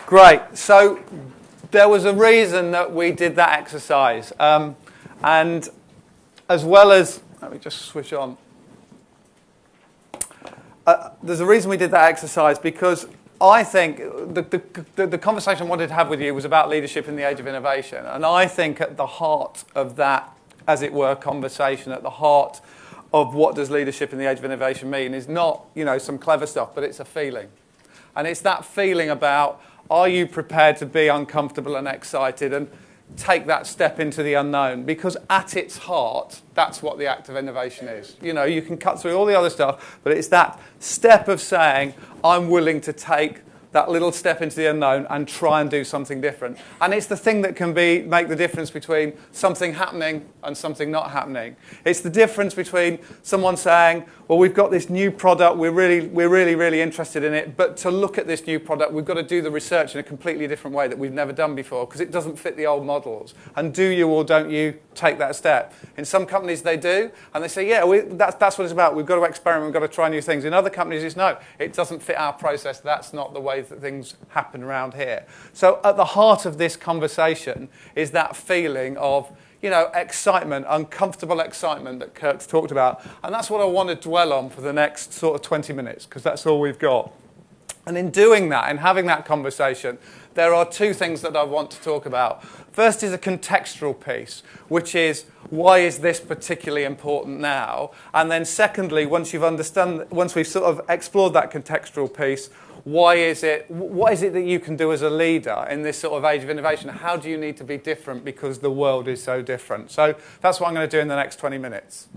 Great. So there was a reason that we did that exercise. And as well as, let me just switch on. There's a reason we did that exercise because I think the conversation I wanted to have with you was about leadership in the age of innovation. And I think at the heart of that, as it were, conversation, at the heart of what does leadership in the age of innovation mean is not, some clever stuff, but it's a feeling. And it's that feeling about, are you prepared to be uncomfortable and excited and take that step into the unknown? Because at its heart, that's what the act of innovation is. You can cut through all the other stuff, but it's that step of saying, I'm willing to take that little step into the unknown and try and do something different. And it's the thing that can make the difference between something happening and something not happening. It's the difference between someone saying, well, we've got this new product, we're really interested in it, but to look at this new product, we've got to do the research in a completely different way that we've never done before because it doesn't fit the old models. And do you or don't you take that step? In some companies, they do, and they say, yeah, that's what it's about. We've got to experiment, we've got to try new things. In other companies, it's no, it doesn't fit our process. That's not the way that things happen around here. So at the heart of this conversation is that feeling of, excitement, uncomfortable excitement that Kirk's talked about. And that's what I want to dwell on for the next sort of 20 minutes, because that's all we've got. And in doing that, in having that conversation, there are two things that I want to talk about. First is a contextual piece, which is, why is this particularly important now? And then secondly, once we've sort of explored that contextual piece, what is it that you can do as a leader in this sort of age of innovation? How do you need to be different because the world is so different? So that's what I'm going to do in the next 20 minutes.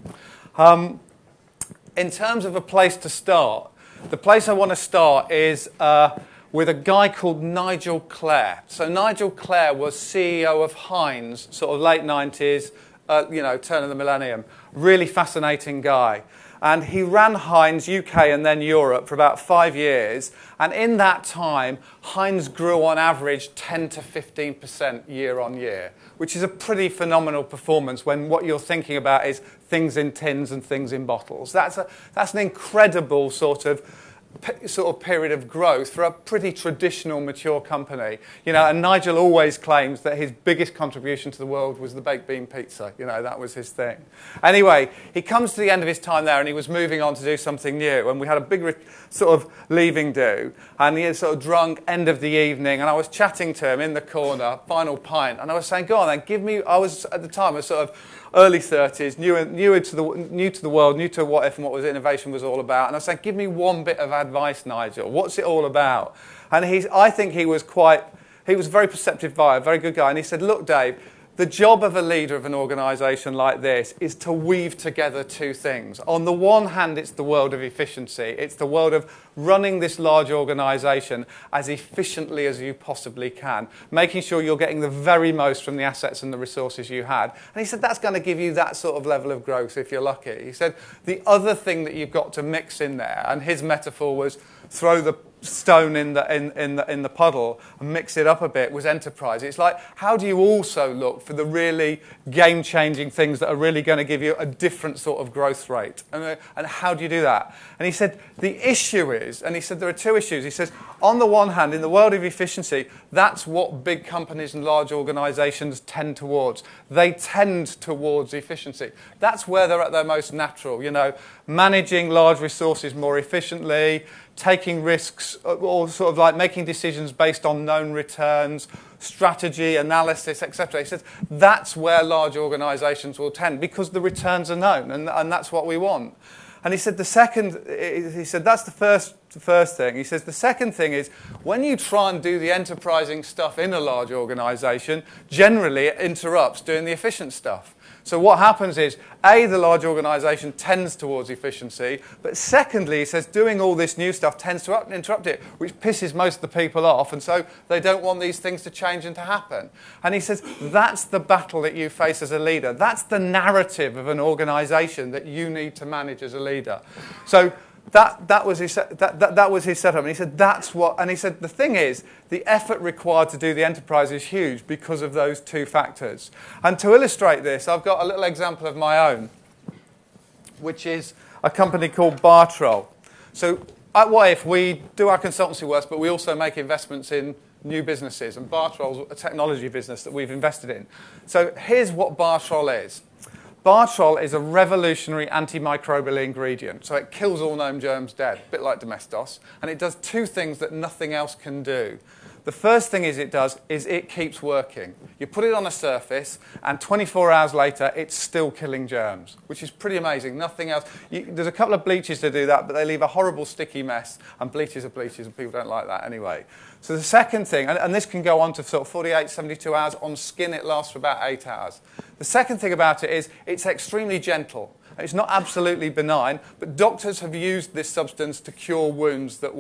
In terms of a place to start, the place I want to start is with a guy called Nigel Clare. So Nigel Clare was CEO of Heinz, sort of late 90s, turn of the millennium. Really fascinating guy. And he ran Heinz UK and then Europe for about 5 years. And in that time, Heinz grew on average 10 to 15% year on year, which is a pretty phenomenal performance when what you're thinking about is things in tins and things in bottles. That's an incredible sort of period of growth for a pretty traditional, mature company. And Nigel always claims that his biggest contribution to the world was the baked bean pizza. That was his thing. Anyway, he comes to the end of his time there and he was moving on to do something new. And we had a big sort of leaving do. And he had sort of drunk end of the evening. And I was chatting to him in the corner, final pint. And I was saying, go on then, I was at the time, I was sort of early 30s, new to the world, new to what if and what was innovation was all about. And I was saying, give me one bit of advice, Nigel. What's it all about? And I think he was a very perceptive guy, a very good guy. And he said, look, Dave, the job of a leader of an organisation like this is to weave together two things. On the one hand, it's the world of efficiency. It's the world of running this large organisation as efficiently as you possibly can, making sure you're getting the very most from the assets and the resources you had. And he said that's going to give you that sort of level of growth if you're lucky. He said the other thing that you've got to mix in there, and his metaphor was throw the stone in the puddle and mix it up a bit, was enterprise. It's like, how do you also look for the really game-changing things that are really going to give you a different sort of growth rate? And how do you do that? And he said, the issue is, and he said there are two issues. He says, on the one hand, in the world of efficiency, that's what big companies and large organizations tend towards. They tend towards efficiency. That's where they're at their most natural, managing large resources more efficiently, taking risks, or sort of like making decisions based on known returns, strategy, analysis, etc. He says that's where large organizations will tend because the returns are known, and that's what we want. And he said that's the first thing. He says the second thing is when you try and do the enterprising stuff in a large organization, generally it interrupts doing the efficient stuff. So what happens is, A, the large organisation tends towards efficiency, but secondly, he says, doing all this new stuff tends to interrupt it, which pisses most of the people off, and so they don't want these things to change and to happen. And he says, that's the battle that you face as a leader. That's the narrative of an organisation that you need to manage as a leader. So that was his setup, and he said that's what. And he said the thing is, the effort required to do the enterprise is huge because of those two factors. And to illustrate this, I've got a little example of my own, which is a company called Bartrol. So at YF, we do our consultancy work, but we also make investments in new businesses, and Bartrol's a technology business that we've invested in. So here's what Bartrol is. Bartrol is a revolutionary antimicrobial ingredient. So it kills all known germs dead, a bit like Domestos. And it does two things that nothing else can do. The first thing it keeps working. You put it on a surface, and 24 hours later, it's still killing germs, which is pretty amazing. Nothing else. There's a couple of bleaches to do that, but they leave a horrible sticky mess, and bleaches are bleaches, and people don't like that anyway. So the second thing, and this can go on to sort of 48, 72 hours. On skin, it lasts for about 8 hours. The second thing about it is it's extremely gentle. It's not absolutely benign, but doctors have used this substance to cure wounds that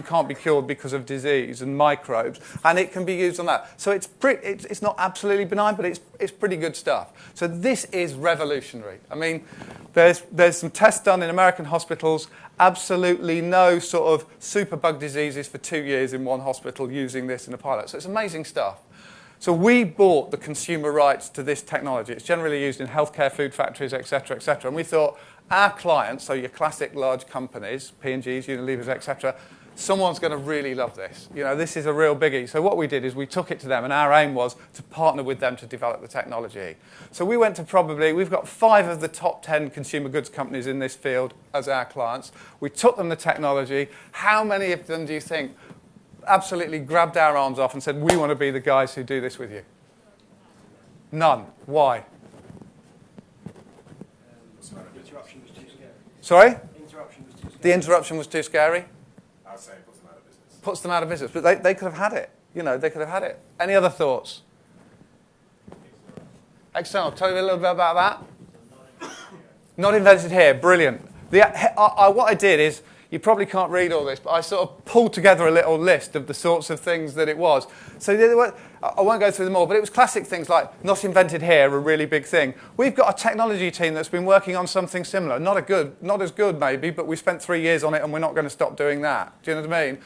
can't be cured because of disease and microbes, and it can be used on that. So it's not absolutely benign, but it's pretty good stuff. So this is revolutionary. I mean, there's some tests done in American hospitals, absolutely no sort of superbug diseases for 2 years in one hospital using this in a pilot. So it's amazing stuff. So we bought the consumer rights to this technology. It's generally used in healthcare, food factories, et cetera, and we thought our clients, so your classic large companies, P&Gs, Unilevers, et cetera, someone's going to really love this. You know, this is a real biggie. So what we did is we took it to them, and our aim was to partner with them to develop the technology. So we went to we've got 5 of the top 10 consumer goods companies in this field as our clients. We took them the technology. How many of them do you think absolutely grabbed our arms off and said, we want to be the guys who do this with you? None. Why? Interruption was too scary. Sorry? Interruption was too scary. The interruption was too scary? I would say it puts them out of business. Puts them out of business. But they could have had it. You know, they could have had it. Any other thoughts? External. Tell you a little bit about that. Not invented here. Brilliant. What I did is, you probably can't read all this, but I sort of pulled together a little list of the sorts of things that it was. So I won't go through them all, but it was classic things like not invented here, a really big thing. We've got a technology team that's been working on something similar. Not as good maybe, but we spent 3 years on it and we're not going to stop doing that. Do you know what I mean?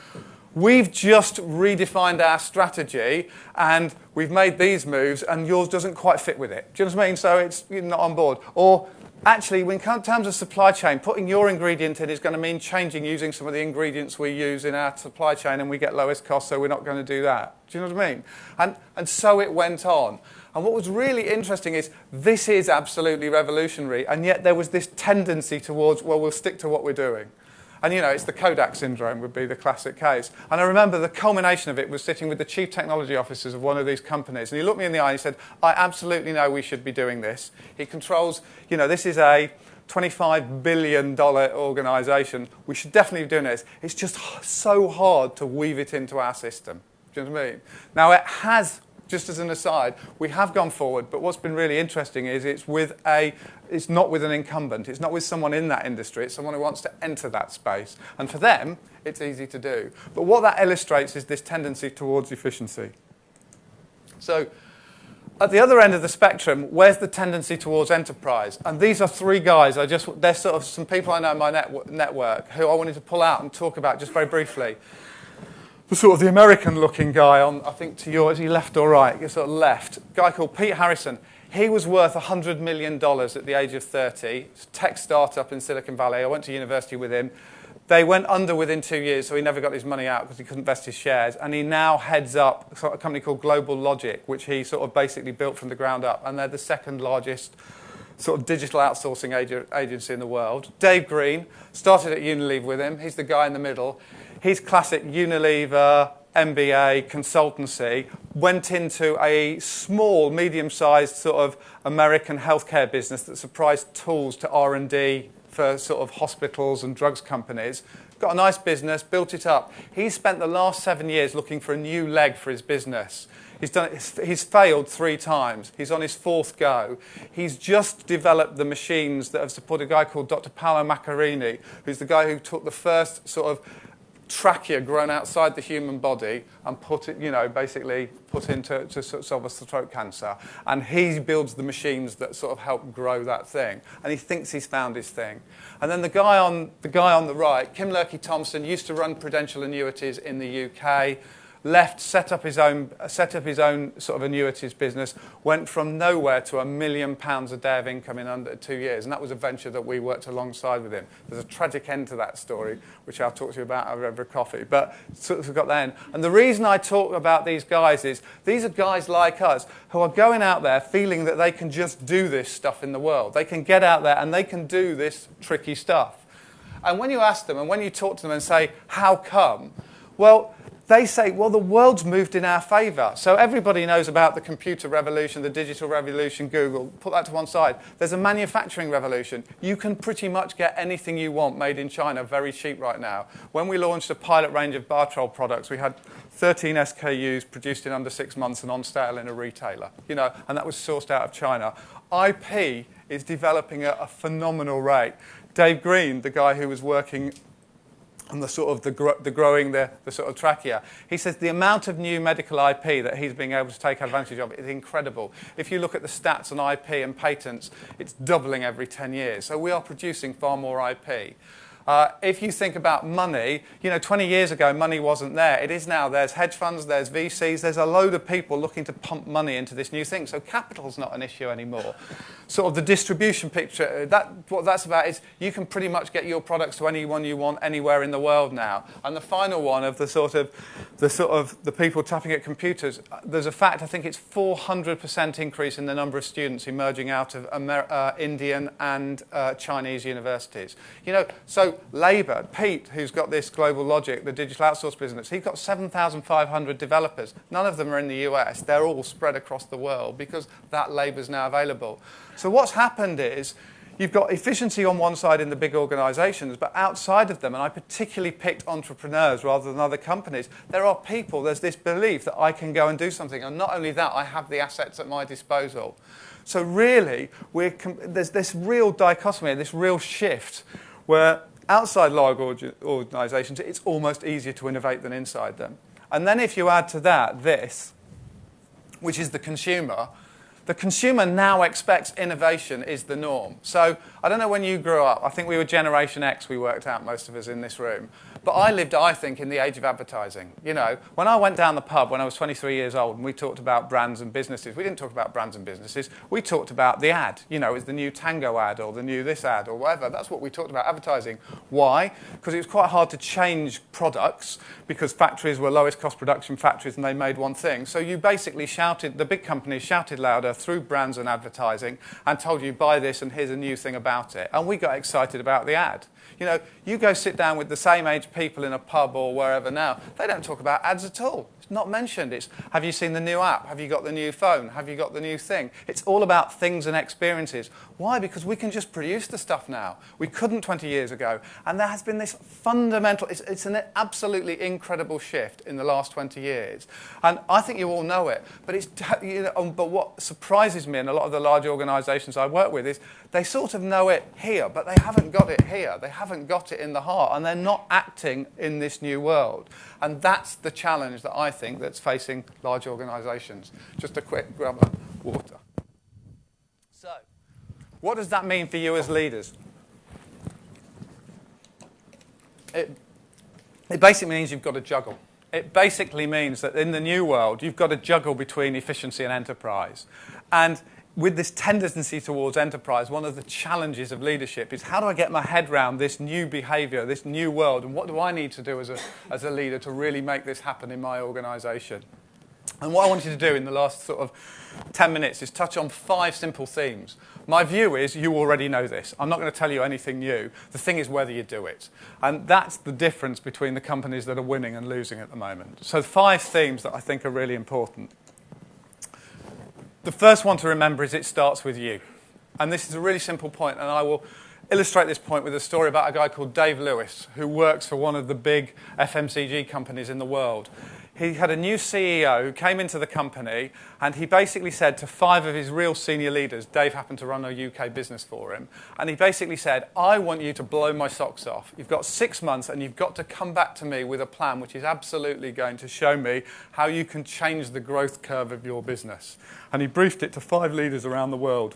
We've just redefined our strategy and we've made these moves and yours doesn't quite fit with it. Do you know what I mean? So you're not on board. Or actually, in terms of supply chain, putting your ingredient in is going to mean using some of the ingredients we use in our supply chain, and we get lowest cost, so we're not going to do that. Do you know what I mean? And so it went on. And what was really interesting is this is absolutely revolutionary, and yet there was this tendency towards, well, we'll stick to what we're doing. And, you know, it's the Kodak syndrome would be the classic case. And I remember the culmination of it was sitting with the chief technology officers of one of these companies. And he looked me in the eye and he said, I absolutely know we should be doing this. He controls, you know, this is a $25 billion organisation. We should definitely be doing this. It's just so hard to weave it into our system. Do you know what I mean? Now, it has, just as an aside, we have gone forward, but what's been really interesting is it's not with an incumbent. It's not with someone in that industry. It's someone who wants to enter that space. And for them, it's easy to do. But what that illustrates is this tendency towards efficiency. So at the other end of the spectrum, where's the tendency towards enterprise? And these are 3 guys. They're sort of some people I know in my network who I wanted to pull out and talk about just very briefly. The sort of the American-looking guy on, I think to yours, is he left or right? You're sort of left. A guy called Pete Harrison. He was worth $100 million at the age of 30. It's a tech startup in Silicon Valley. I went to university with him. They went under within 2 years, so he never got his money out because he couldn't vest his shares. And he now heads up a company called Global Logic, which he sort of basically built from the ground up. And they're the second largest sort of digital outsourcing agency in the world. Dave Green started at Unilever with him. He's the guy in the middle. He's classic Unilever, MBA, consultancy, went into a small, medium-sized sort of American healthcare business that supplies tools to R&D for sort of hospitals and drugs companies. Got a nice business, built it up. He's spent the last 7 years looking for a new leg for his business. He's failed 3 times. He's on his 4th go. He's just developed the machines that have supported a guy called Dr. Paolo Macchiarini, who's the guy who took the first sort of trachea grown outside the human body and put it, basically put into to solve a throat cancer. And he builds the machines that sort of help grow that thing. And he thinks he's found his thing. And then the guy on the right, Kim Lurkey Thompson, used to run Prudential Annuities in the UK. left, set up his own sort of annuities business, went from nowhere to £1 million a day of income in under 2 years, and that was a venture that we worked alongside with him. There's a tragic end to that story, which I'll talk to you about over a coffee, but sort of got that end. And the reason I talk about these guys is these are guys like us who are going out there feeling that they can just do this stuff in the world. They can get out there and they can do this tricky stuff. And when you ask them and when you talk to them and say, how come? Well, they say, well, the world's moved in our favour. So everybody knows about the computer revolution, the digital revolution, Google. Put that to one side. There's a manufacturing revolution. You can pretty much get anything you want made in China very cheap right now. When we launched a pilot range of bar troll products, we had 13 SKUs produced in under 6 months and on sale in a retailer. And that was sourced out of China. IP is developing at a phenomenal rate. Dave Green, the guy who was working on the sort of the growing the sort of trachea, he says the amount of new medical IP that he's being able to take advantage of is incredible. If you look at the stats on IP and patents, it's doubling every 10 years. So we are producing far more IP. If you think about money, 20 years ago, money wasn't there. It is now. There's hedge funds, there's VCs, there's a load of people looking to pump money into this new thing. So capital's not an issue anymore. Sort of the distribution picture, what that's about is you can pretty much get your products to anyone you want anywhere in the world now. And the final one of the people tapping at computers, there's a fact, I think it's 400% increase in the number of students emerging out of Indian and Chinese universities. So Labour, Pete, who's got this Global Logic, the digital outsource business, he's got 7,500 developers. None of them are in the US. They're all spread across the world because that labour's now available. So what's happened is you've got efficiency on one side in the big organisations, but outside of them, and I particularly picked entrepreneurs rather than other companies, there are people, there's this belief that I can go and do something. And not only that, I have the assets at my disposal. So really, there's this real dichotomy, this real shift where outside large organisations, it's almost easier to innovate than inside them. And then if you add to that this, which is the consumer now expects innovation is the norm. So I don't know when you grew up. I think we were Generation X, we worked out, most of us in this room. But I lived, I think, in the age of advertising. When I went down the pub when I was 23 years old and we talked about brands and businesses, we didn't talk about brands and businesses. We talked about the ad. It's the new Tango ad or the new this ad or whatever. That's what we talked about advertising. Why? Because it was quite hard to change products because factories were lowest cost production factories and they made one thing. So you basically shouted, the big companies shouted louder through brands and advertising and told you buy this and here's a new thing about it. And we got excited about the ad. You go sit down with the same age people in a pub or wherever now, they don't talk about ads at all. It's not mentioned. It's, have you seen the new app? Have you got the new phone? Have you got the new thing? It's all about things and experiences. Why? Because we can just produce the stuff now. We couldn't 20 years ago. And there has been this fundamental, it's an absolutely incredible shift in the last 20 years. And I think you all know it. But but what surprises me in a lot of the large organisations I work with is they sort of know it here, but they haven't got it here. They haven't got it in the heart. And they're not acting in this new world. And that's the challenge that I think that's facing large organisations. Just a quick grab of water. So, what does that mean for you as leaders? It basically means you've got to juggle. It basically means that in the new world, you've got to juggle between efficiency and enterprise. And with this tendency towards enterprise, one of the challenges of leadership is how do I get my head around this new behaviour, this new world, and what do I need to do as a leader to really make this happen in my organisation? And what I want you to do in the last sort of 10 minutes is touch on 5 simple themes. My view is you already know this. I'm not going to tell you anything new. The thing is whether you do it. And that's the difference between the companies that are winning and losing at the moment. So 5 themes that I think are really important. The first one to remember is it starts with you. And this is a really simple point, and I will illustrate this point with a story about a guy called Dave Lewis, who works for one of the big FMCG companies in the world. He had a new CEO who came into the company, and he basically said to 5 of his real senior leaders, Dave happened to run a UK business for him, and he basically said, I want you to blow my socks off. You've got 6 months, and you've got to come back to me with a plan which is absolutely going to show me how you can change the growth curve of your business. And he briefed it to 5 leaders around the world.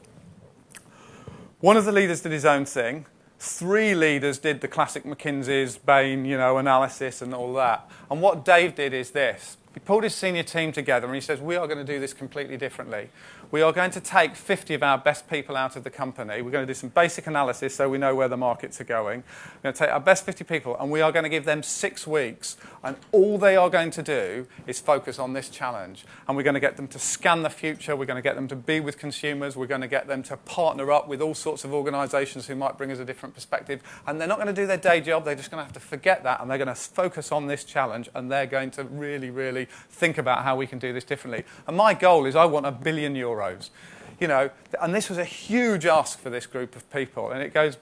One of the leaders did his own thing. 3 leaders did the classic McKinsey's, Bain, analysis and all that. And what Dave did is this. He pulled his senior team together and he says, we are going to do this completely differently. We are going to take 50 of our best people out of the company. We're going to do some basic analysis so we know where the markets are going. We're going to take our best 50 people and we are going to give them 6 weeks, and all they are going to do is focus on this challenge. And we're going to get them to scan the future. We're going to get them to be with consumers. We're going to get them to partner up with all sorts of organisations who might bring us a different perspective. And they're not going to do their day job. They're just going to have to forget that, and they're going to focus on this challenge, and they're going to really, really think about how we can do this differently. And my goal is I want €1 billion. You know, and this was a huge ask for this group of people. And it goes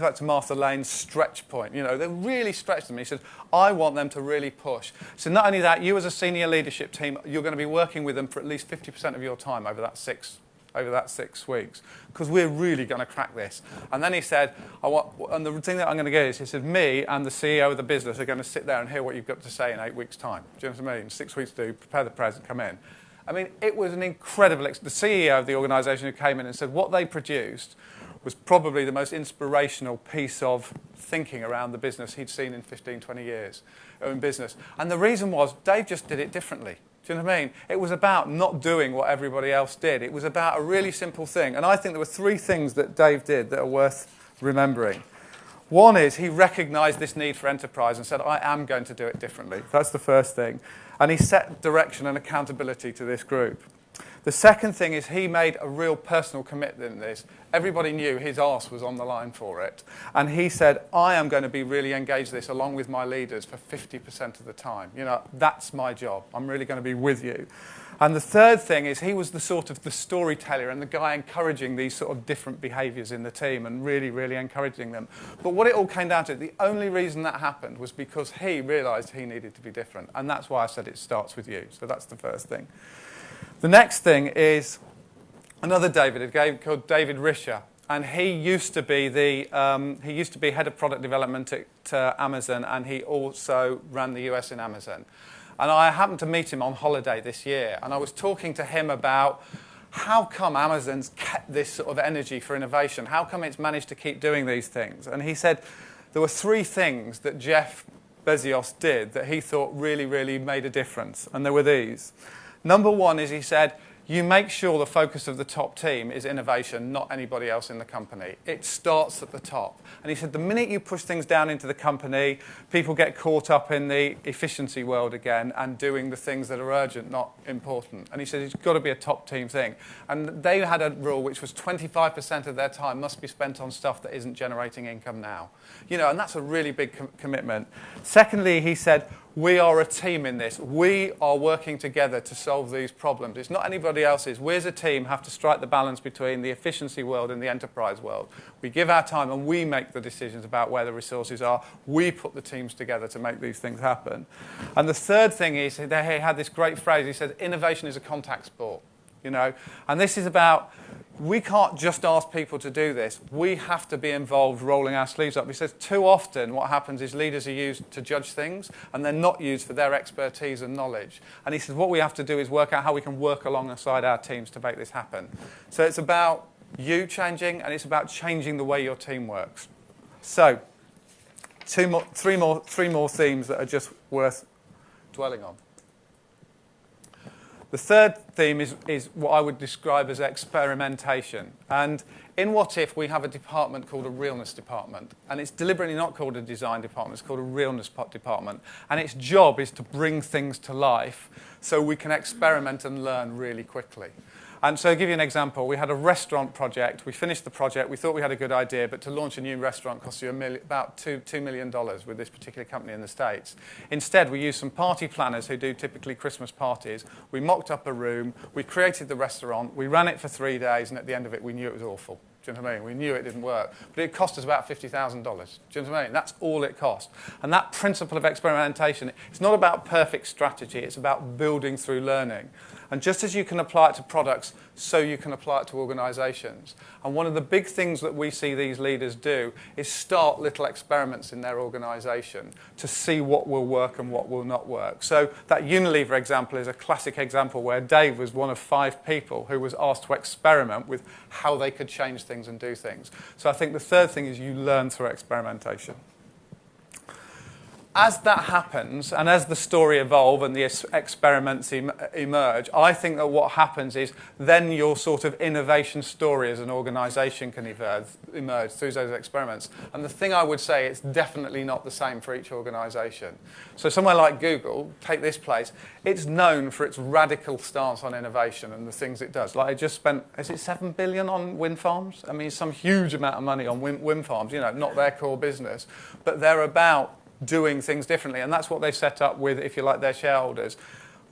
back to Martha Lane's stretch point. You know, they really stretched them. He said, I want them to really push. So not only that, you as a senior leadership team, you're going to be working with them for at least 50% of your time over that 6 weeks, because we're really going to crack this. And then he said, and the thing that I'm going to get is, he said, me and the CEO of the business are going to sit there and hear what you've got to say in 8 weeks' time. Do you know what I mean? 6 weeks to prepare the present, come in. I mean, it was an incredible... The CEO of the organisation who came in and said what they produced was probably the most inspirational piece of thinking around the business he'd seen in 15, 20 years in business. And the reason was Dave just did it differently. Do you know what I mean? It was about not doing what everybody else did. It was about a really simple thing. And I think there were 3 things that Dave did that are worth remembering. One is he recognised this need for enterprise and said, I am going to do it differently. That's the first thing. And he set direction and accountability to this group. The second thing is he made a real personal commitment in this. Everybody knew his arse was on the line for it. And he said, I am going to be really engaged in this along with my leaders for 50% of the time. You know, that's my job. I'm really going to be with you. And the third thing is he was the sort of the storyteller and the guy encouraging these sort of different behaviours in the team and really, really encouraging them. But what it all came down to, the only reason that happened was because he realised he needed to be different. And that's why I said it starts with you. So that's the first thing. The next thing is another David, a guy called David Risher. And he used to be head of product development at Amazon, and he also ran the US in Amazon. And I happened to meet him on holiday this year, and I was talking to him about how come Amazon's kept this sort of energy for innovation? How come it's managed to keep doing these things? And he said there were 3 things that Jeff Bezos did that he thought really, really made a difference, and there were these. Number 1 is, he said, you make sure the focus of the top team is innovation, not anybody else in the company. It starts at the top. And he said the minute you push things down into the company, people get caught up in the efficiency world again and doing the things that are urgent, not important. And he said it's got to be a top team thing. And they had a rule which was 25% of their time must be spent on stuff that isn't generating income now. You know, and that's a really big commitment. Secondly, he said, we are a team in this. We are working together to solve these problems. It's not anybody else's. We as a team have to strike the balance between the efficiency world and the enterprise world. We give our time and we make the decisions about where the resources are. We put the teams together to make these things happen. And the third thing is, he had this great phrase. He said, innovation is a contact sport. You know, and this is about, we can't just ask people to do this. We have to be involved rolling our sleeves up. He says too often what happens is leaders are used to judge things and they're not used for their expertise and knowledge. And he says what we have to do is work out how we can work alongside our teams to make this happen. So it's about you changing, and it's about changing the way your team works. So three more themes that are just worth dwelling on. The third theme is what I would describe as experimentation. And in What If, we have a department called a realness department. And it's deliberately not called a design department, it's called a realness department. And its job is to bring things to life so we can experiment and learn really quickly. And so I'll give you an example. We had a restaurant project. We finished the project. We thought we had a good idea, but to launch a new restaurant costs you about $2 million with this particular company in the States. Instead, we used some party planners who do typically Christmas parties. We mocked up a room. We created the restaurant. We ran it for 3 days, and at the end of it, we knew it was awful. Do you know what I mean? We knew it didn't work. But it cost us about $50,000. Do you know what I mean? That's all it cost. And that principle of experimentation, it's not about perfect strategy. It's about building through learning. And just as you can apply it to products, so you can apply it to organisations. And one of the big things that we see these leaders do is start little experiments in their organisation to see what will work and what will not work. So that Unilever example is a classic example where Dave was one of 5 people who was asked to experiment with how they could change things and do things. So I think the third thing is you learn through experimentation. as that happens, and as the story evolves and the experiments emerge, I think that what happens is then your sort of innovation story as an organisation can emerge through those experiments. And the thing I would say, it's definitely not the same for each organisation. So somewhere like Google, take this place, it's known for its radical stance on innovation and the things it does. Like it just spent, is it $7 billion on wind farms? I mean, some huge amount of money on wind farms, you know, not their core business, but they're about doing things differently, and that's what they've set up with, if you like, their shareholders.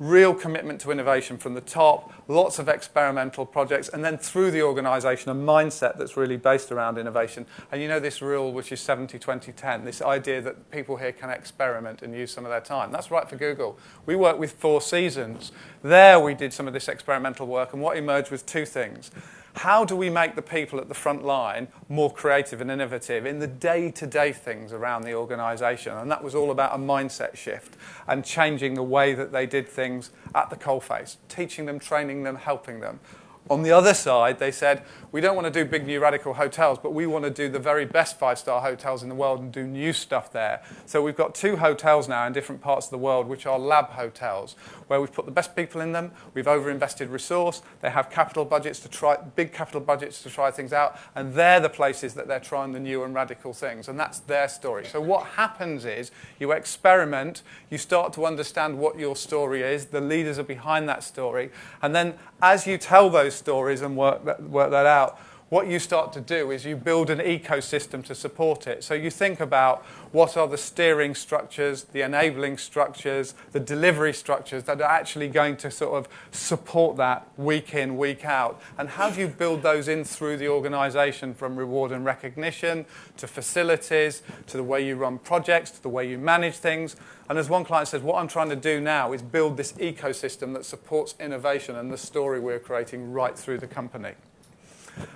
Real commitment to innovation from the top, lots of experimental projects, and then through the organisation, a mindset that's really based around innovation. And you know this rule, which is 70-20-10, this idea that people here can experiment and use some of their time. That's right for Google. We work with 4 Seasons. There we did some of this experimental work, and what emerged was 2 things. How do we make the people at the front line more creative and innovative in the day-to-day things around the organisation? And that was all about a mindset shift and changing the way that they did things at the coalface, teaching them, training them, helping them. On the other side, they said, we don't want to do big new radical hotels, but we want to do the very best 5-star hotels in the world and do new stuff there. So we've got 2 hotels now in different parts of the world, which are lab hotels, where we've put the best people in them, we've overinvested resource, they have big capital budgets to try things out, and they're the places that they're trying the new and radical things, and that's their story. So what happens is, you experiment, you start to understand what your story is, the leaders are behind that story, and then as you tell those stories and work that out, what you start to do is you build an ecosystem to support it. So you think about what are the steering structures, the enabling structures, the delivery structures that are actually going to sort of support that week in, week out. And how do you build those in through the organisation, from reward and recognition to facilities, to the way you run projects, to the way you manage things. And as one client says, what I'm trying to do now is build this ecosystem that supports innovation and the story we're creating right through the company.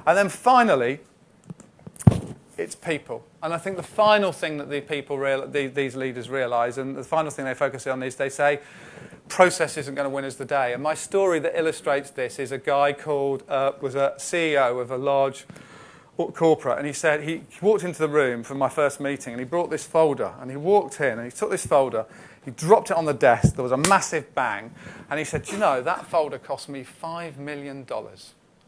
And then finally, it's people. And I think the final thing that these leaders realise, and the final thing they focus on, is they say, process isn't going to win us the day. And my story that illustrates this is a guy called, was a CEO of a large corporate, and he said, he walked into the room for my first meeting, and he brought this folder, and he walked in, and he took this folder, he dropped it on the desk, there was a massive bang, and he said, do you know, that folder cost me $5 million.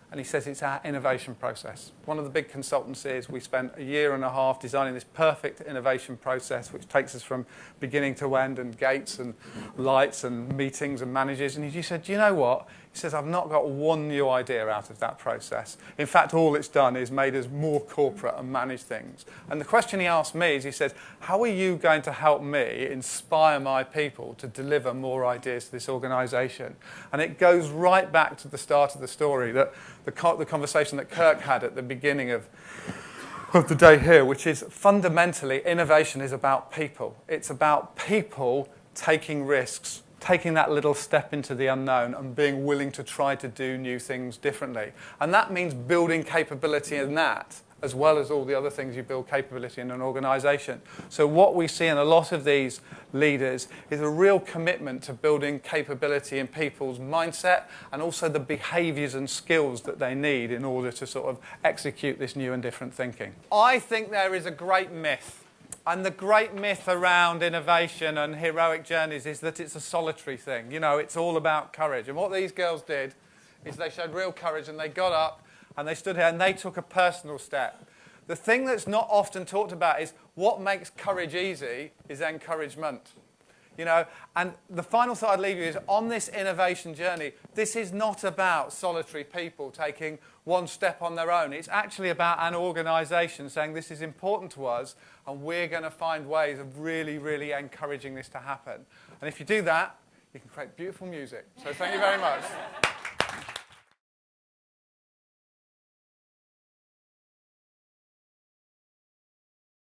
And he says it's our innovation process. One of the big consultancies, we spent 1.5 years designing this perfect innovation process, which takes us from beginning to end, and gates and lights and meetings and managers. And he said, do you know what? He says, I've not got one new idea out of that process. In fact, all it's done is made us more corporate and manage things. And the question he asked me is, he says, how are you going to help me inspire my people to deliver more ideas to this organisation? And it goes right back to the start of the story, that the conversation that Kirk had at the beginning of the day here, which is fundamentally innovation is about people. It's about people taking risks, taking that little step into the unknown and being willing to try to do new things differently. And that means building capability in that, as well as all the other things you build capability in an organisation. So what we see in a lot of these leaders is a real commitment to building capability in people's mindset, and also the behaviours and skills that they need in order to sort of execute this new and different thinking. I think there is a great myth. And the great myth around innovation and heroic journeys is that it's a solitary thing. You know, it's all about courage. And what these girls did is they showed real courage, and they got up and they stood here and they took a personal step. The thing that's not often talked about is what makes courage easy is encouragement. You know, and the final thought I'd leave you is, on this innovation journey, this is not about solitary people taking one step on their own. It's actually about an organisation saying this is important to us, and we're going to find ways of really, really encouraging this to happen. And if you do that, you can create beautiful music. So thank you very much.